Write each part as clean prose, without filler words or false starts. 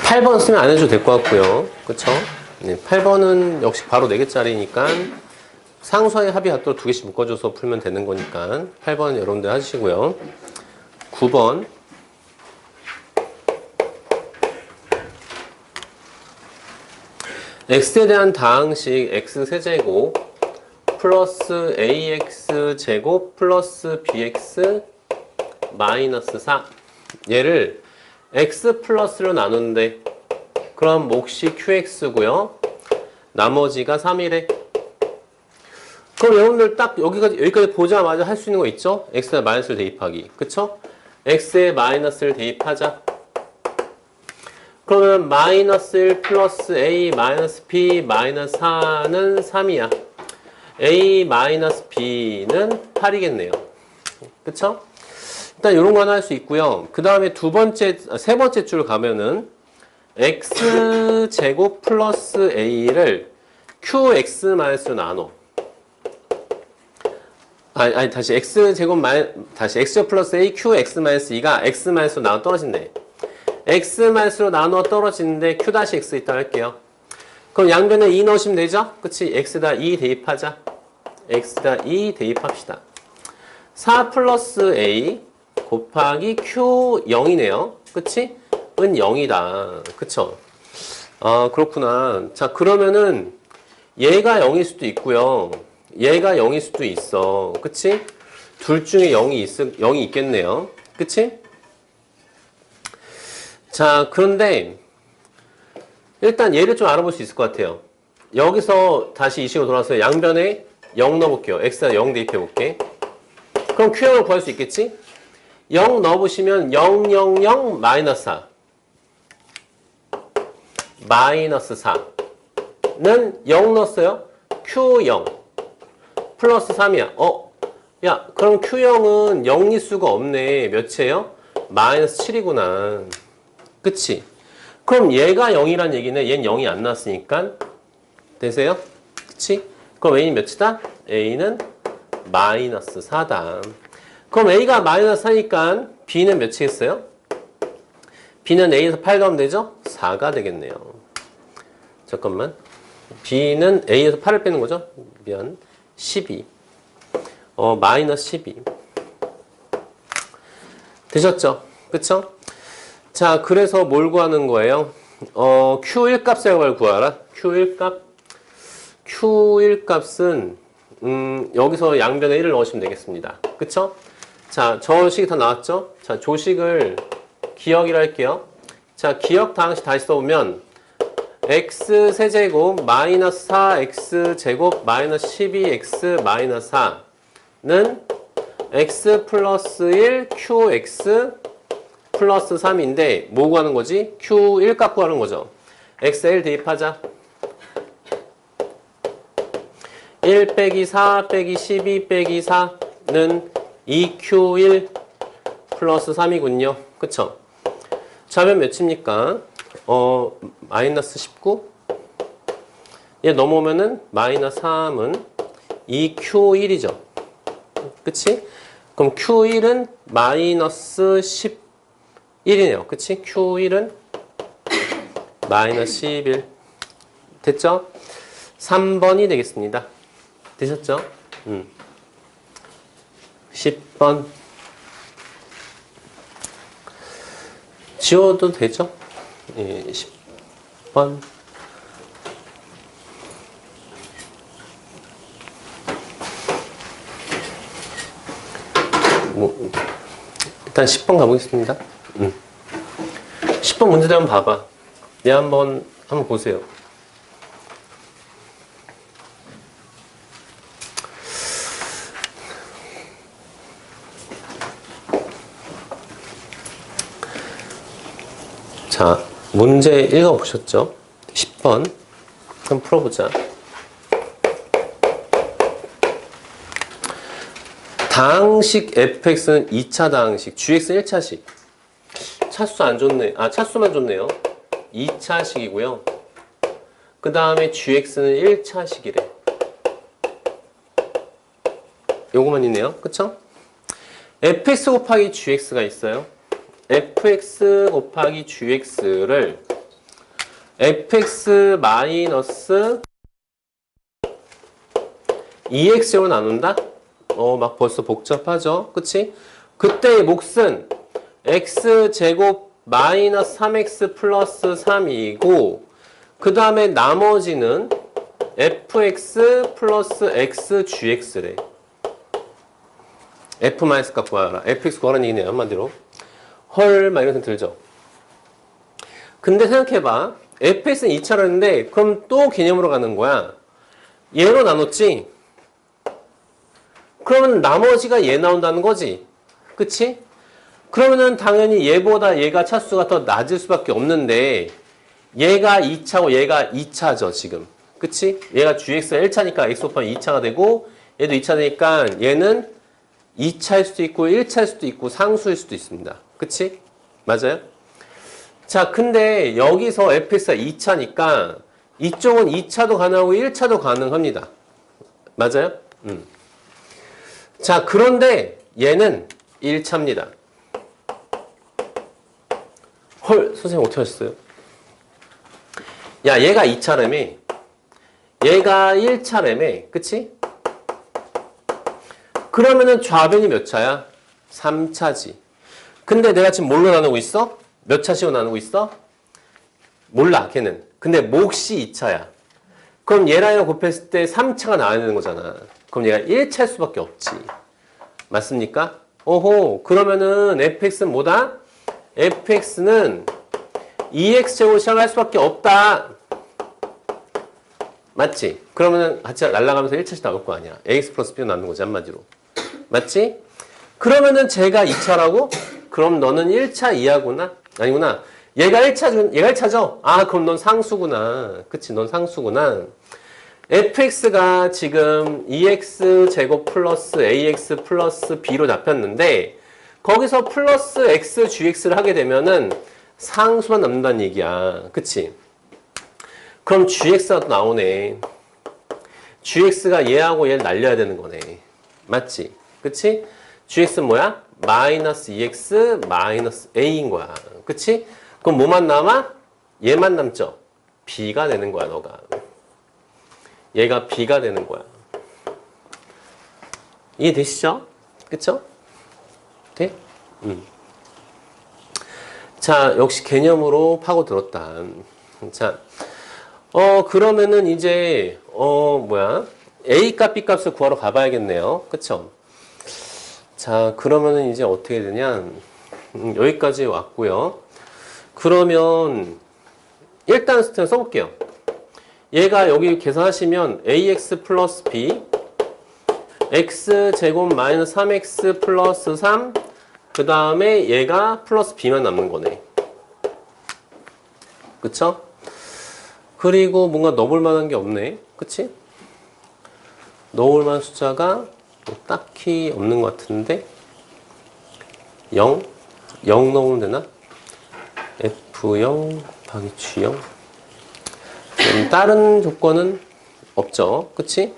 8번 쓰면 안 해줘도 될 것 같고요. 그쵸? 네, 8번은 역시 바로 4개짜리니까 상수항의 합이 같도록 2개씩 묶어줘서 풀면 되는 거니까 8번 여러분들 하시고요. 9번 x에 대한 다항식 x세제곱 플러스 ax제곱 플러스 bx 마이너스 4 얘를 x 플러스로 나누는데 그럼 몫이 qx고요. 나머지가 3이래. 그럼 여러분들 딱 여기까지 보자마자 할 수 있는 거 있죠? x에 마이너스를 대입하기. 그쵸? x에 마이너스를 대입하자. 그러면 마이너스 1 플러스 a 마이너스 b 마이너스 4는 3이야. a 마이너스 b는 8이겠네요. 그쵸? 일단 이런 거 하나 할 수 있고요. 그 다음에 세 번째 줄 가면은 x제곱 플러스 a를 qx 마이너스로 나눠. 다시 x제곱 다시 x제곱 플러스 a qx 마이너스 2가 x 마이너스로 나눠 떨어진대. x 마이너스로 나눠 떨어지는데 q 다시 x 있다 할게요. 그럼 양변에 2 넣으시면 되죠? 그치? x에다 2 대입하자. x에다 2 대입합시다. 4 플러스 a 곱하기 q 0이네요. 그치? 은 0이다. 그쵸? 아, 그렇구나. 자, 그러면은 얘가 0일 수도 있고요. 얘가 0일 수도 있어. 그치? 둘 중에 0이 있겠네요. 그치? 자, 그런데 일단 얘를 좀 알아볼 수 있을 것 같아요. 여기서 다시 이 식으로 돌아서 양변에 0 넣어볼게요. x에다 0 대입해볼게. 그럼 q형을 구할 수 있겠지? 0 넣어보시면 0, 0, 0, 마이너스 4. 마이너스 4는 0 넣었어요. q0 플러스 3이야. 야, 그럼 q0은 0일 수가 없네. 몇이에요? 마이너스 7이구나. 그치? 그럼 얘가 0이란 얘기는 얘는 0이 안 나왔으니까 되세요? 그치? 그럼 a는 몇이다? a는 마이너스 4다. 그럼 a가 마이너스 4니까 b는 몇이겠어요? b는 a에서 8 가면 되죠? 4가 되겠네요. 잠깐만. b는 a에서 8을 빼는 거죠? 미안. 12. 마이너스 12. 되셨죠? 그쵸? 자, 그래서 뭘 구하는 거예요? Q1 값을 구하라. Q1 값은, 여기서 양변에 1을 넣으시면 되겠습니다. 그쵸? 자, 저 식이 다 나왔죠? 자, 조식을 기억이라 할게요. 자, 기억 다항식 다시 써보면, x 세제곱 마이너스 4x 제곱 마이너스 12x 마이너스 4는 x 플러스 1 qx 플러스 3인데 뭐 구하는 거지? q1 값 구하는 거죠. x에 1 대입하자. 1 빼기 4 빼기 12 빼기 4는 2q1 플러스 3이군요. 그쵸? 자면 몇입니까? 마이너스 19? 얘 넘어오면은 마이너스 3은 2q1이죠. 그치? 그럼 q1은 마이너스 11이네요. 그치? q1은 마이너스 11. 됐죠? 3번이 되겠습니다. 되셨죠? 10번. 지워도 되죠? 예, 10번. 일단 10번 가보겠습니다. 10번 문제들 한번 봐봐. 얘 한번 보세요. 자, 문제 읽어보셨죠? 10번. 한번 풀어보자. 다항식 fx는 2차 다항식, gx는 1차식. 차수 안 좋네. 차수만 좋네요. 2차식이고요. 그 다음에 gx는 1차식이래. 요거만 있네요. 그쵸? fx 곱하기 gx가 있어요. fx 곱하기 gx를 fx 마이너스 2x로 나눈다? 막 벌써 복잡하죠? 그치? 그때의 몫은 x제곱 마이너스 3x 플러스 3이고 그 다음에 나머지는 fx 플러스 x gx래. f 마이너스 값 구하라. fx 구하라는 얘기네요. 한마디로. 헐, 막 이런 생각 들죠? 근데 생각해봐. fx는 2차로 했는데 그럼 또 개념으로 가는 거야. 얘로 나눴지? 그러면 나머지가 얘 나온다는 거지. 그치? 그러면은 당연히 얘보다 얘가 차수가 더 낮을 수밖에 없는데 얘가 2차고 얘가 2차죠, 지금. 그치? 얘가 gx가 1차니까 x 곱하기 2차가 되고 얘도 2차 되니까 얘는 2차일 수도 있고 1차일 수도 있고 상수일 수도 있습니다. 그치? 맞아요? 자, 근데 여기서 fx가 2차니까 이쪽은 2차도 가능하고 1차도 가능합니다. 맞아요? 자, 그런데 얘는 1차입니다. 헐, 선생님 어떻게 하셨어요? 야, 얘가 2차라며. 얘가 1차라며. 그치? 그러면은 좌변이 몇 차야? 3차지. 근데 내가 지금 뭘로 나누고 있어? 몇 차씩으로 나누고 있어? 몰라, 걔는. 근데 몫이 2차야. 그럼 얘랑 얘랑 곱했을 때 3차가 나와야 되는 거잖아. 그럼 얘가 1차일 수밖에 없지. 맞습니까? 오호, 그러면은 fx는 뭐다? fx는 2x제곱으로 시작할 수밖에 없다. 맞지? 그러면은 같이 날아가면서 1차씩 나올 거 아니야. ax 플러스 b로 나누는 거지, 한마디로. 맞지? 그러면은 제가 2차라고? 그럼 너는 1차 이하구나? 아니구나. 얘가 1차죠? 아, 그럼 넌 상수구나. 그치, 넌 상수구나. fx가 지금 2x제곱 플러스 ax 플러스 b로 잡혔는데 거기서 플러스 x gx를 하게 되면은 상수만 남는다는 얘기야. 그치? 그럼 gx가 또 나오네. gx가 얘하고 얘를 날려야 되는 거네. 맞지? 그치? gx는 뭐야? 마이너스 2x 마이너스 a인 거야. 그치? 그럼 뭐만 남아? 얘만 남죠? b가 되는 거야, 너가. 얘가 b가 되는 거야. 이해되시죠? 그쵸? 돼? 자, 역시 개념으로 파고들었다. 자, 그러면은 이제, A 값, B 값을 구하러 가봐야겠네요. 그쵸? 자, 그러면은 이제 어떻게 되냐. 여기까지 왔고요. 그러면, 일단 써볼게요. 얘가 여기 계산하시면 ax 플러스 b x제곱 마이너스 3x 플러스 3 그 다음에 얘가 플러스 b만 남는 거네. 그쵸? 그리고 뭔가 넣어볼 만한 게 없네. 그치? 넣어볼 만한 숫자가 딱히 없는 것 같은데 0? 0 넣으면 되나? f0 곱하기 g0 다른 조건은 없죠. 그치?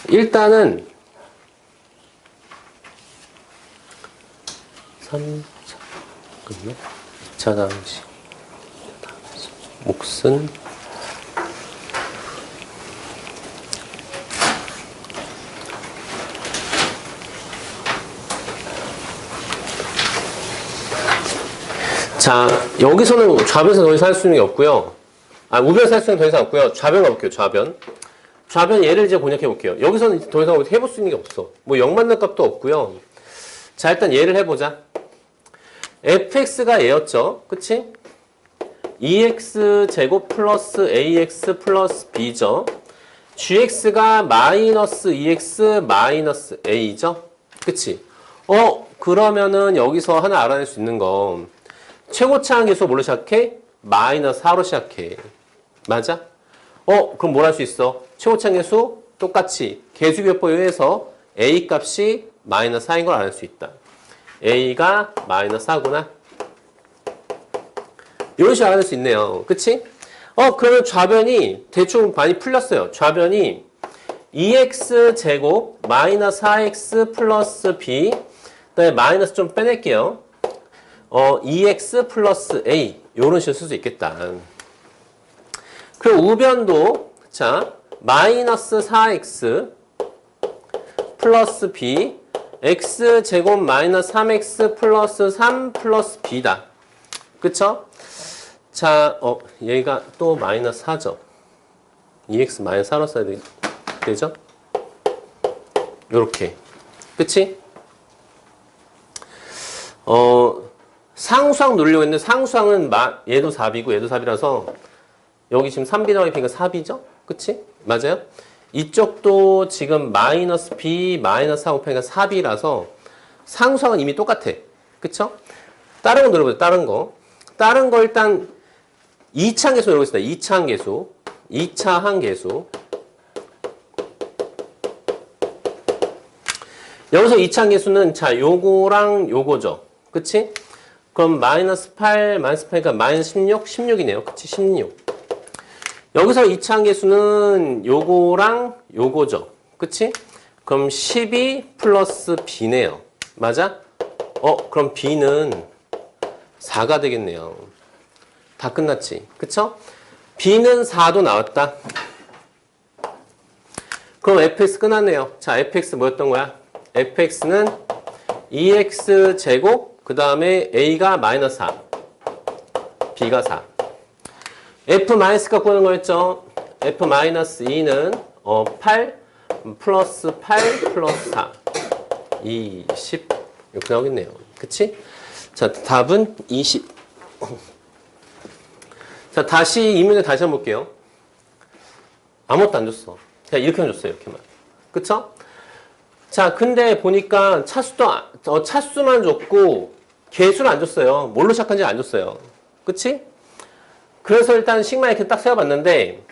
일단은 3차, 잠깐만요. 2차 당시 몫은 자, 여기서는 좌변에서 더 이상 할 수 있는 게 없고요. 우변에서 할 수 있는 게 더 이상 없고요. 좌변 가볼게요, 좌변. 좌변 얘를 이제 공략해 볼게요. 여기서는 더 이상 해볼 수 있는 게 없어. 뭐 0 맞는 값도 없고요. 자, 일단 얘를 해보자. fx가 얘였죠. 그치? 2x 제곱 플러스 ax 플러스 b죠. gx가 마이너스 2x 마이너스 a죠. 그치? 그러면은 여기서 하나 알아낼 수 있는 건 최고차항 계수 뭘로 시작해? 마이너스 4로 시작해. 맞아? 그럼 뭘 할 수 있어? 최고차항 계수 똑같이 계수교법에 의해서 a 값이 마이너스 4인 걸 알 수 있다. a가 마이너스 4구나. 이런 식으로 알아낼 수 있네요. 그치? 그러면 좌변이 대충 많이 풀렸어요. 좌변이 2x 제곱 마이너스 4x 플러스 b 그다음에 마이너스 좀 빼낼게요. EX 플러스 A 요런 식으로 쓸 수 있겠다. 그리고 우변도 자 마이너스 4X 플러스 B X제곱 마이너스 3X 플러스 3 플러스 B다. 그쵸? 자, 얘가 또 마이너스 4죠. 2X 마이너스 4로 써야 되죠? 요렇게. 그치? 상수항 누르려고 했는데 상수항은 얘도 4B고 얘도 4B라서 여기 지금 3B 더하기 4B죠? 그치? 맞아요? 이쪽도 지금 마이너스 B 마이너스 4 곱하기가 4B라서 상수항은 이미 똑같아. 그쵸? 다른 거 누르보세요. 다른 거. 다른 거 일단 2차 함계수 누르고 있습니다. 2차 함계수. 2차 함계수. 여기서 2차 함계수는 자 요거랑 요거죠. 그치? 그럼 마이너스 8, 마이너스 8이니까 마이너스 16, 16이네요. 그치? 16. 여기서 2차 함계수는 요거랑 요거죠. 그치? 그럼 12 플러스 B네요. 맞아? 그럼 B는 4가 되겠네요. 다 끝났지. 그쵸? B는 4도 나왔다. 그럼 fx 끝났네요. 자, fx 뭐였던 거야? fx는 2x 제곱 그 다음에 a가 마이너스 4 b가 4 f 마이너스가 구하는 거였죠. f 마이너스 2는 8 플러스 8 플러스 4 20 이렇게 나오겠네요. 그치? 자, 답은 20. 자, 다시 이 문제 다시 한번 볼게요. 아무것도 안 줬어. 그냥 이렇게만 줬어요. 이렇게만. 그쵸? 자, 근데 보니까 차수만 줬고 개수를 안 줬어요. 뭘로 시작한지 안 줬어요. 그치? 그래서 일단 식마 이렇게 딱 세워봤는데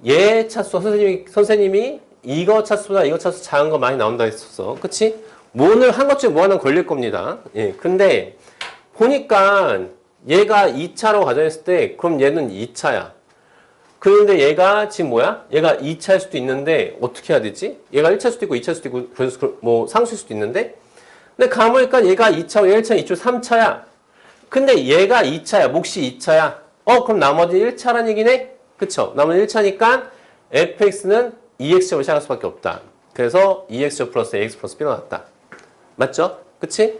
얘 차수 선생님이 이거 차수보다 이거 차수 작은 거 많이 나온다 했었어. 그치? 오늘 한 것 중에 뭐 하나 걸릴 겁니다. 예. 근데 보니까 얘가 2차로 가정했을 때 그럼 얘는 2차야. 그런데 얘가 지금 뭐야? 얘가 2차일 수도 있는데 어떻게 해야 되지? 얘가 1차일 수도 있고 2차일 수도 있고 그래서 뭐 상수일 수도 있는데 근데 가보니까 얘가 2차고 1차, 2차, 3차야. 근데 얘가 2차야. 몫이 2차야. 그럼 나머지 1차란 얘기네? 그쵸? 나머지 1차니까 fx는 2x제곱을 시작할 수밖에 없다. 그래서 2x제곱 플러스 ax 플러스 b가 나왔다. 맞죠? 그치?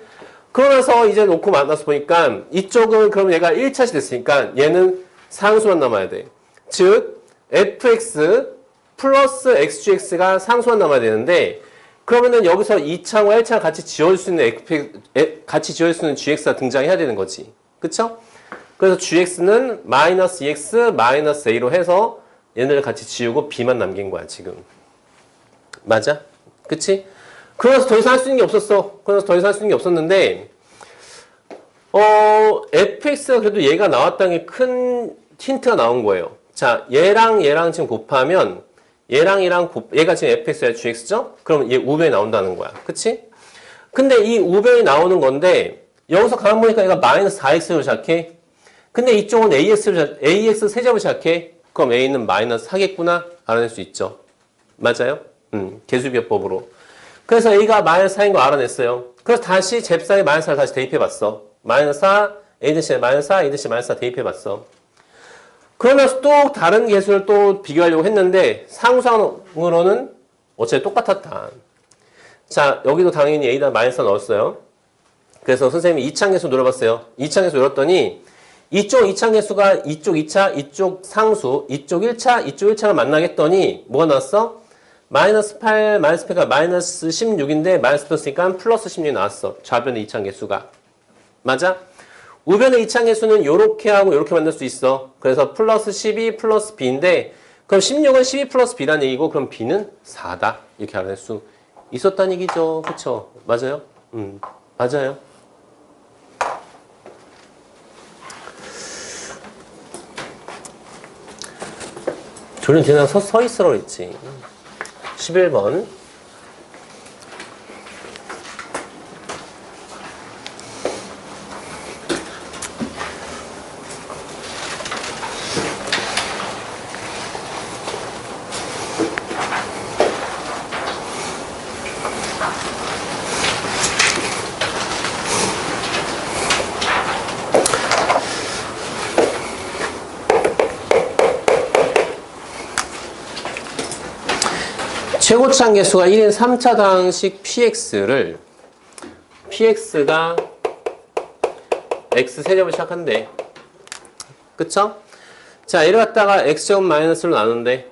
그러면서 이제 놓고 만나서 보니까 이쪽은 그럼 얘가 1차시 됐으니까 얘는 상수만 남아야 돼. 즉 fx 플러스 xgx가 상수만 남아야 되는데 그러면은 여기서 2차와 1차를 같이 지워줄 수 있는 gx가 등장해야 되는 거지. 그쵸? 그래서 gx는 마이너스 2x 마이너스 a로 해서 얘네를 같이 지우고 b만 남긴 거야 지금. 맞아? 그치? 그래서 더 이상 할 수 있는 게 없었어. 그래서 더 이상 할 수 있는 게 없었는데 fx가 그래도 얘가 나왔다는 게 큰 힌트가 나온 거예요. 자, 얘랑 지금 곱하면 얘랑 얘가 지금 fx야 gx죠? 그럼 얘 우변이 나온다는 거야. 그치? 근데 이 우변이 나오는 건데 여기서 가만 보니까 얘가 마이너스 4x로 시작해. 근데 이쪽은 ax 세제곱으로 시작해. 그럼 a는 마이너스 4겠구나 알아낼 수 있죠. 맞아요? 개수비법으로. 그래서 a가 마이너스 4인 거 알아냈어요. 그래서 다시 잽싸게 마이너스 4를 다시 대입해봤어. 마이너스 4, a-의 마이너스 4, a-의 마이너스 4 대입해봤어. 그러면서 또 다른 개수를 또 비교하려고 했는데 상수항으로는 어차피 똑같았다. 자, 여기도 당연히 a다 마이너스 4 넣었어요. 그래서 선생님이 2차 계수 눌러봤어요. 2차 계수 눌렀더니 이쪽 2차 계수가 이쪽 2차, 이쪽 상수, 이쪽 1차, 이쪽 1차를 만나겠더니 뭐가 나왔어? 마이너스 8, 마이너스 8가 마이너스 16인데 마이너스 플러스니까 플러스 16이 나왔어. 좌변의 2차 계수가. 맞아? 우변의 2차 계수는 요렇게 하고 요렇게 만들 수 있어. 그래서 플러스 12 플러스 b인데 그럼 16은 12 플러스 b란 얘기고 그럼 b는 4다. 이렇게 알아낼 수 있었다는 얘기죠. 그쵸? 맞아요? 맞아요. 저는 그냥 서 있으라고 했지. 11번. 최고차항 개수가 1인 3차당식 px가 x 세제곱을 시작한대. 그쵸? 자, 이를 갖다가 x제곱 마이너스로 나누는데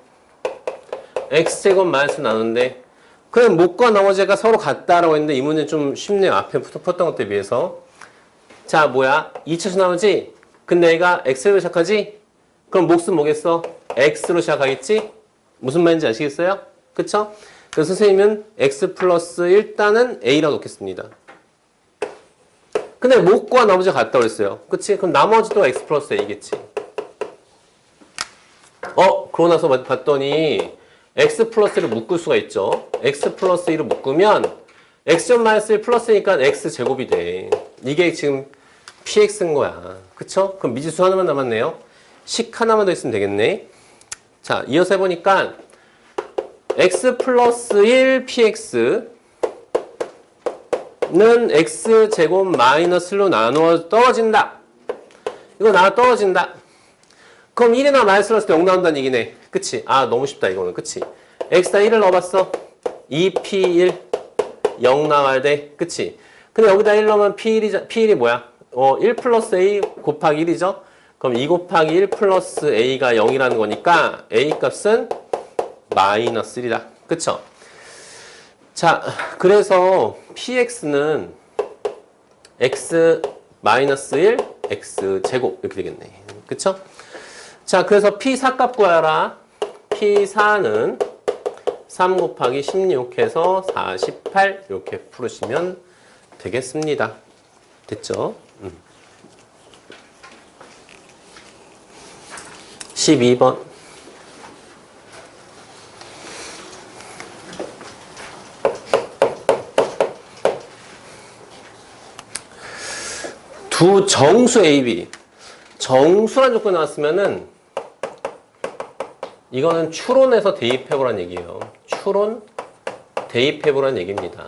x제곱 마이너스로 나누는데 그럼 목과 나머지가 서로 같다라고 했는데 이 문제는 좀 쉽네요. 앞에 풀었던 것에 비해서. 자, 뭐야? 2차수 나오지? 근데 얘가 x로 시작하지? 그럼 몫은 뭐겠어? x로 시작하겠지? 무슨 말인지 아시겠어요? 그쵸? 그래서 선생님은 x 플러스 일단은 a라고 놓겠습니다. 근데 목과 나머지가 같다고 그랬어요. 그치? 그럼 나머지도 x 플러스 a겠지. 그러고 나서 봤더니 x 플러스 1을 묶을 수가 있죠. x 플러스 1을 묶으면 x점 마이너스 1 플러스니까 x 제곱이 돼. 이게 지금 px인 거야. 그쵸? 그럼 미지수 하나만 남았네요. 식 하나만 더 있으면 되겠네. 자, 이어서 해보니까 x 플러스 1 px는 x 제곱 마이너스 1로 나누어 떨어진다. 이거 나와 떨어진다. 그럼 1이나 마이너스 넣었을 때 0 나온다는 얘기네. 그치? 아, 너무 쉽다, 이거는. 그치? x다 1을 넣어봤어. 2p1, 0 나와야 돼. 그치? 근데 여기다 1 넣으면 p1이 뭐야? 1 플러스 a 곱하기 1이죠? 그럼 2 곱하기 1 플러스 a가 0이라는 거니까 a 값은 마이너스 1이다. 그쵸? 자, 그래서 px는 x 마이너스 1, x 제곱 이렇게 되겠네. 그쵸? 자, 그래서 P4 값 구하라. P4는 3 곱하기 16 해서 48 이렇게 풀으시면 되겠습니다. 됐죠? 12번. 두 정수 AB. 정수란 조건이 나왔으면은 이거는 추론해서 대입해보란 얘기예요. 추론, 대입해보란 얘기입니다.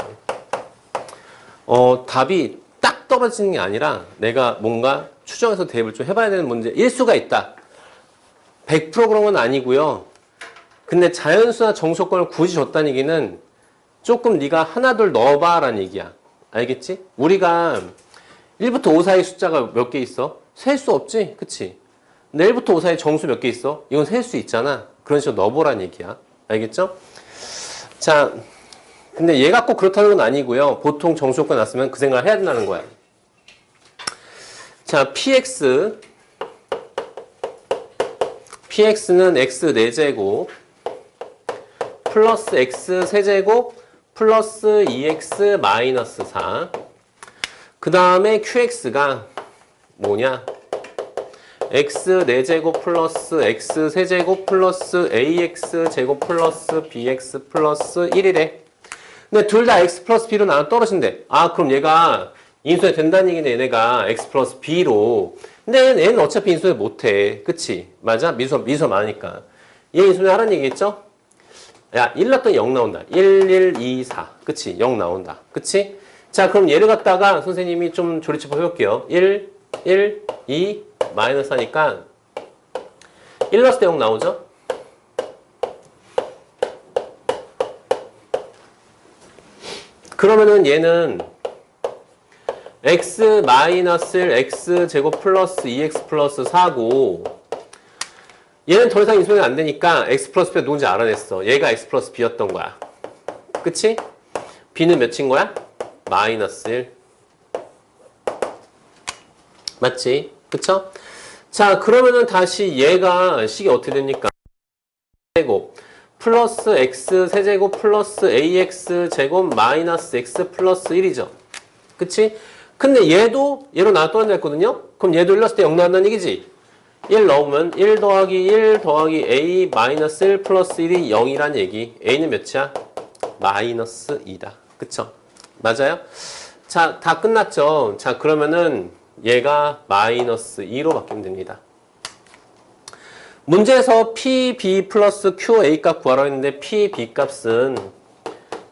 답이 딱 떨어지는 게 아니라 내가 뭔가 추정해서 대입을 좀 해봐야 되는 문제. 일수가 있다. 100% 그런 건 아니고요. 근데 자연수나 정수권을 굳이 줬다는 얘기는 조금 네가 하나 둘 넣어봐라는 얘기야. 알겠지? 우리가 1부터 5 사이 숫자가 몇 개 있어? 셀 수 없지? 그치? 근데 1부터 5 사이 정수 몇 개 있어? 이건 셀 수 있잖아. 그런 식으로 넣어보란 얘기야. 알겠죠? 자, 근데 얘가 꼭 그렇다는 건 아니고요. 보통 정수효과 났으면 그 생각을 해야 된다는 거야. 자, px는 x 4제곱 플러스 x 세제곱 플러스 2x 마이너스 4. 그 다음에 qx가 뭐냐? x 4제곱 플러스 x 세제곱 플러스 ax 제곱 플러스 bx 플러스 1이래. 근데 둘 다 x 플러스 b로 나눠 떨어진대. 아, 그럼 얘가 인수해 된다는 얘기네. 얘네가 x 플러스 b로. 근데 얘는 어차피 인수해 못해. 그치? 맞아? 미수 많으니까. 얘 인수해 하라는 얘기겠죠? 야, 1 넣었더니 0 나온다. 1, 1, 2, 4. 그치? 0 나온다. 그치? 자, 그럼 얘를 갖다가 선생님이 좀 조리집 해볼게요. 1, 1, 2, 마이너스 하니까 1 넣었을 때 0 나오죠? 그러면은 얘는 x 마이너스 1, x 제곱 플러스 2x 플러스 4고 얘는 더 이상 인수분해 안 되니까 x 플러스 b가 누군지 알아냈어. 얘가 x 플러스 b였던 거야. 그치? b는 몇인 거야? 마이너스 1. 맞지? 그쵸? 자, 그러면은 다시 얘가 식이 어떻게 됩니까? 제곱 플러스 x 세제곱 플러스 ax 제곱 마이너스 x 플러스 1이죠. 그치? 근데 얘도 얘로 나눠 떨어져 있거든요? 그럼 얘도 1 넣었을 때 0 나온다는 얘기지? 1 넣으면 1 더하기 1 더하기 a 마이너스 1 플러스 1이 0이란 얘기. a는 몇이야? 마이너스 2다. 그쵸? 맞아요? 자, 다 끝났죠? 자, 그러면은 얘가 마이너스 2로 바뀌면 됩니다. 문제에서 PB 플러스 QA 값 구하라고 했는데 PB 값은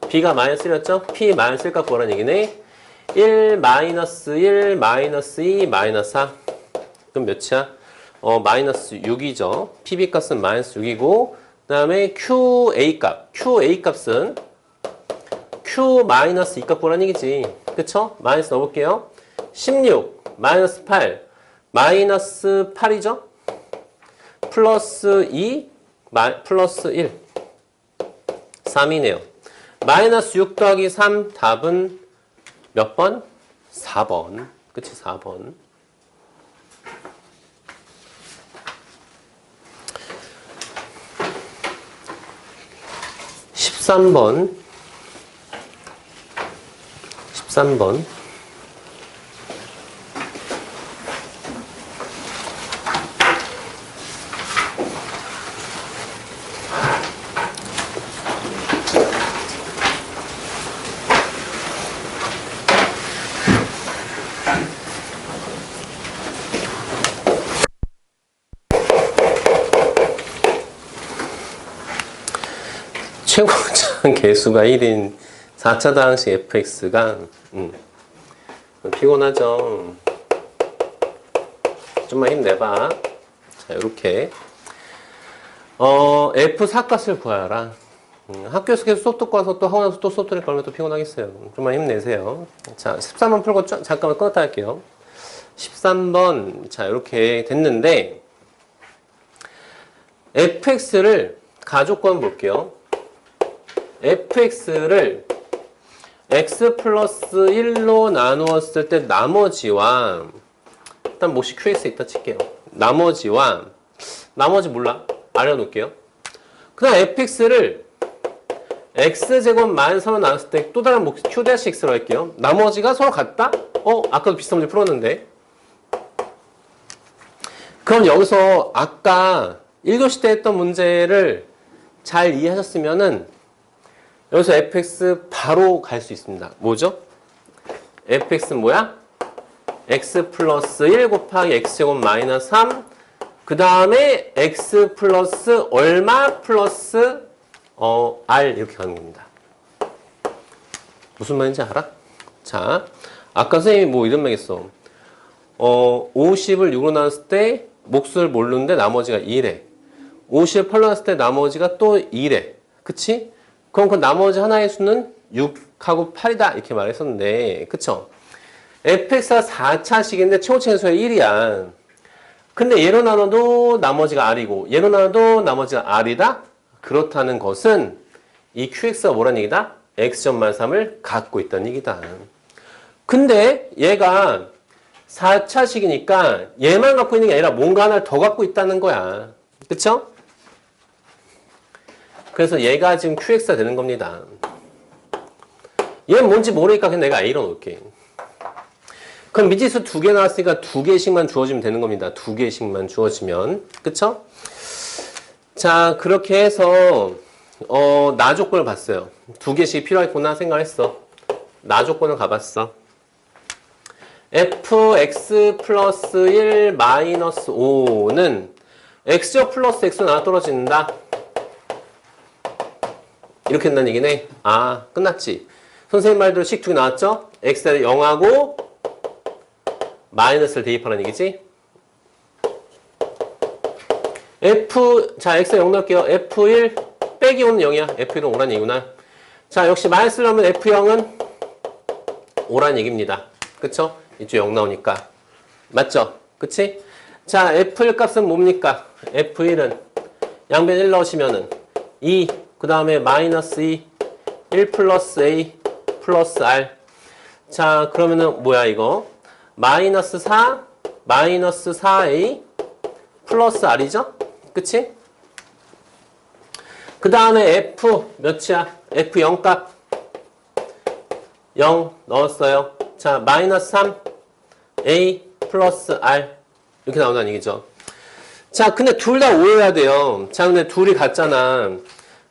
B가 마이너스 1이었죠? P 마이너스 1 값 구하라는 얘기네. 1 마이너스 1 마이너스 2 마이너스 4. 그럼 몇이야? 마이너스 6이죠. PB 값은 마이너스 6이고 다음에 QA 값. QA 값은 Q 마이너스 2값 구하라는 얘기지. 그쵸? 마이너스 넣어볼게요. 16 마이너스 8 마이너스 8이죠? 플러스 2 플러스 1 3이네요. 마이너스 6 더하기 3 답은 몇 번? 4번. 그치? 4번. 13번. 13번. 최고차항 개수가 1인 4차 다항식 fx가 피곤하죠. 좀만 힘내봐. 자, 요렇게 f 사값을 구하라. 학교에서 계속 수업 듣고 와서 또 하고 나서 또 수업 들을 거면 또 피곤하겠어요. 좀만 힘내세요. 자, 13번 풀고 잠깐만 끊었다 할게요. 13번 자 이렇게 됐는데 fx를 가족권 볼게요. fx를 x 플러스 1로 나누었을 때 나머지와 일단 몫이 qx 있다 칠게요. 나머지와 나머지 몰라. 아래 놓을게요. 그 다음 fx를 x제곱 마이너스 3로 나눴을 때 또 다른 몫 q-x로 할게요. 나머지가 서로 같다? 아까도 비슷한 문제 풀었는데. 그럼 여기서 아까 1교시 때 했던 문제를 잘 이해하셨으면은 여기서 fx 바로 갈 수 있습니다. 뭐죠? fx는 뭐야? x 플러스 1 곱하기 x제곱 마이너스 3 그 다음에 x 플러스 얼마 플러스 r 이렇게 가는 겁니다. 무슨 말인지 알아? 자, 아까 선생님이 뭐 이런 말 했어. 50을 6으로 나눴을 때 몫을 모르는데 나머지가 2래. 50을 8로 나눴을 때 나머지가 또 2래. 그치? 그럼 그 나머지 하나의 수는 6하고 8이다 이렇게 말했었는데 그쵸? fx가 4차식인데 최고차 계수가 1이야. 근데 얘로 나눠도 나머지가 r이고 얘로 나눠도 나머지가 r이다? 그렇다는 것은 이 qx가 뭐란 얘기다? x.3을 갖고 있다는 얘기다. 근데 얘가 4차식이니까 얘만 갖고 있는 게 아니라 뭔가 하나를 더 갖고 있다는 거야. 그쵸? 그래서 얘가 지금 qx가 되는 겁니다. 얘는 뭔지 모르니까 그냥 내가 a로 놓을게. 그럼 미지수 2개 나왔으니까 2개씩만 주어지면 되는 겁니다. 2개씩만 주어지면. 그쵸? 자, 그렇게 해서 나 조건을 봤어요. 2개씩 필요하겠구나 생각했어. 나 조건을 가봤어. fx 플러스 1 마이너스 5는 x제곱 플러스 x로 나눠 떨어진다. 이렇게 된다는 얘기네. 아, 끝났지. 선생님 말대로 식 2개 나왔죠? x를 0하고 마이너스를 대입하라는 얘기지. 자, x에 0 넣을게요. f1 빼기 5는 0이야. f1은 5란 얘기구나. 자, 역시 마이너스를 넣으면 f0은 5란 얘기입니다. 그쵸? 이쪽 0 나오니까. 맞죠? 그치? 자, f1 값은 뭡니까? f1은 양변 1 넣으시면은 2, 그 다음에 마이너스 2, 1 플러스 a 플러스 r. 자, 그러면은 뭐야 이거? 마이너스 4, 마이너스 4a 플러스 r이죠? 그치? 그 다음에 f 몇이야? f 0 값 0 넣었어요. 자, 마이너스 3 a 플러스 r 이렇게 나온다는 얘기죠. 자, 근데 둘 다 오해해야 돼요. 자, 근데 둘이 같잖아.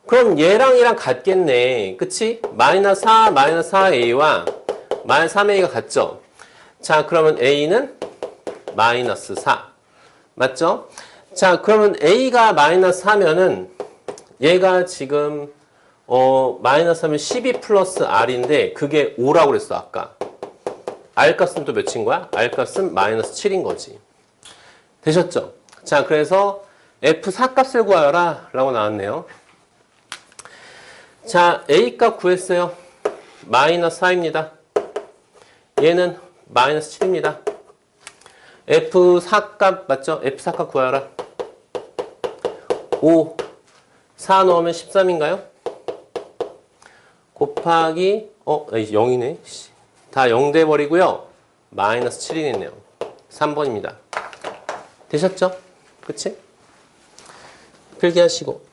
그럼 얘랑 같겠네. 그치? 마이너스 4, 마이너스 4a와 마이너스 3a가 같죠? 자, 그러면 a는 마이너스 4. 맞죠? 자, 그러면 a가 마이너스 4면은 얘가 지금 마이너스 하면 12 플러스 r인데 그게 5라고 그랬어 아까. r 값은 또 몇인 거야? r 값은 마이너스 7인 거지. 되셨죠? 자, 그래서 F4 값을 구하여라 라고 나왔네요. 자, A 값 구했어요. 마이너스 4입니다. 얘는 마이너스 7입니다. F4 값 맞죠? F4 값 구하여라. 5, 4 넣으면 13인가요? 곱하기 0이네. 다 0 돼버리고요. 마이너스 7이겠네요. 3번입니다. 되셨죠? 그치? 필기하시고.